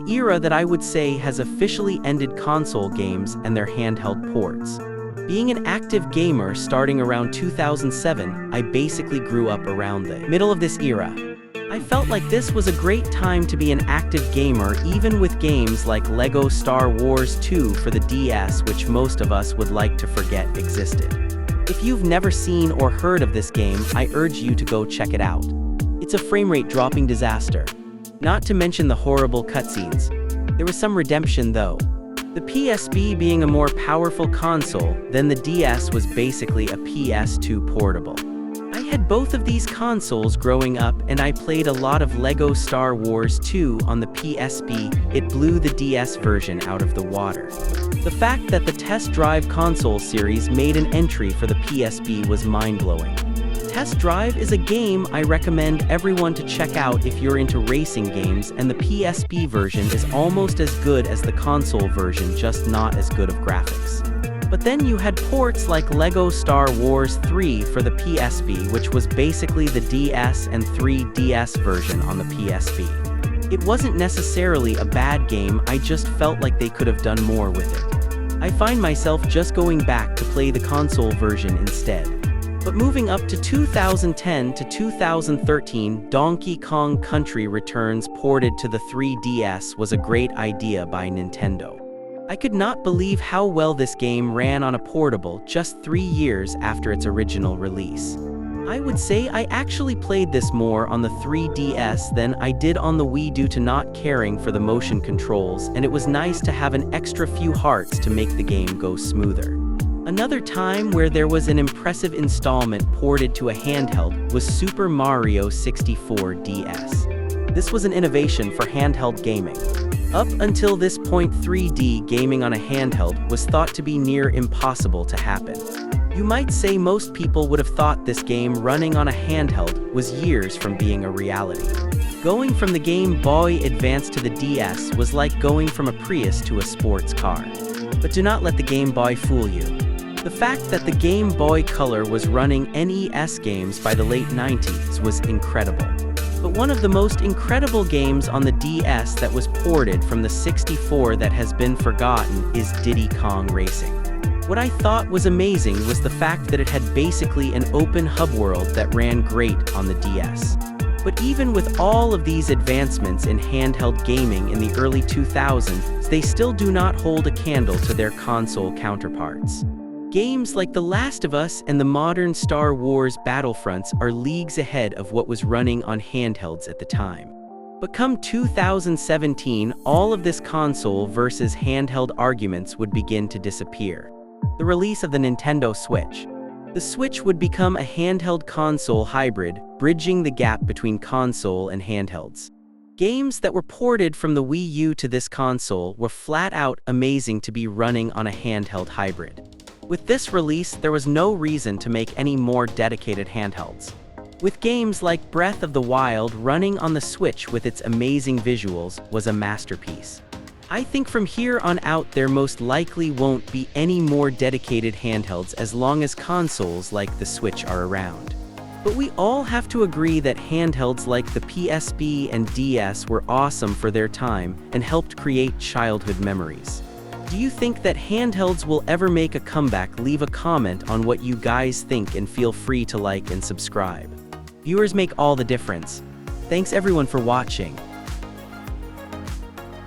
an era that I would say has officially ended console games and their handheld ports. Being an active gamer starting around 2007, I basically grew up around the middle of this era. I felt like this was a great time to be an active gamer, even with games like LEGO Star Wars 2 for the DS, which most of us would like to forget existed. If you've never seen or heard of this game, I urge you to go check it out. It's a frame rate dropping disaster. Not to mention the horrible cutscenes. There was some redemption though. The PSP being a more powerful console than the DS was basically a PS2 portable. I had both of these consoles growing up, and I played a lot of LEGO Star Wars 2 on the PSP. It blew the DS version out of the water. The fact that the Test Drive console series made an entry for the PSP was mind-blowing. Test Drive is a game I recommend everyone to check out if you're into racing games, and the PSP version is almost as good as the console version, just not as good of graphics. But then you had ports like LEGO Star Wars 3 for the PSP, which was basically the DS and 3DS version on the PSP. It wasn't necessarily a bad game, I just felt like they could have done more with it. I find myself just going back to play the console version instead. But moving up to 2010 to 2013, Donkey Kong Country Returns ported to the 3DS was a great idea by Nintendo. I could not believe how well this game ran on a portable just 3 years after its original release. I would say I actually played this more on the 3DS than I did on the Wii due to not caring for the motion controls, and it was nice to have an extra few hearts to make the game go smoother. Another time where there was an impressive installment ported to a handheld was Super Mario 64 DS. This was an innovation for handheld gaming. Up until this point, 3D gaming on a handheld was thought to be near impossible to happen. You might say most people would have thought this game running on a handheld was years from being a reality. Going from the Game Boy Advance to the DS was like going from a Prius to a sports car. But do not let the Game Boy fool you. The fact that the Game Boy Color was running NES games by the late 90s was incredible. But one of the most incredible games on the DS that was ported from the 64 that has been forgotten is Diddy Kong Racing. What I thought was amazing was the fact that it had basically an open hub world that ran great on the DS. But even with all of these advancements in handheld gaming in the early 2000s, they still do not hold a candle to their console counterparts. Games like The Last of Us and the modern Star Wars Battlefronts are leagues ahead of what was running on handhelds at the time. But come 2017, all of this console versus handheld arguments would begin to disappear. The release of the Nintendo Switch. The Switch would become a handheld console hybrid, bridging the gap between console and handhelds. Games that were ported from the Wii U to this console were flat out amazing to be running on a handheld hybrid. With this release, there was no reason to make any more dedicated handhelds. With games like Breath of the Wild running on the Switch with its amazing visuals was a masterpiece. I think from here on out there most likely won't be any more dedicated handhelds as long as consoles like the Switch are around. But we all have to agree that handhelds like the PSP and DS were awesome for their time and helped create childhood memories. Do you think that handhelds will ever make a comeback? Leave a comment on what you guys think and feel free to like and subscribe. Viewers make all the difference. Thanks everyone for watching.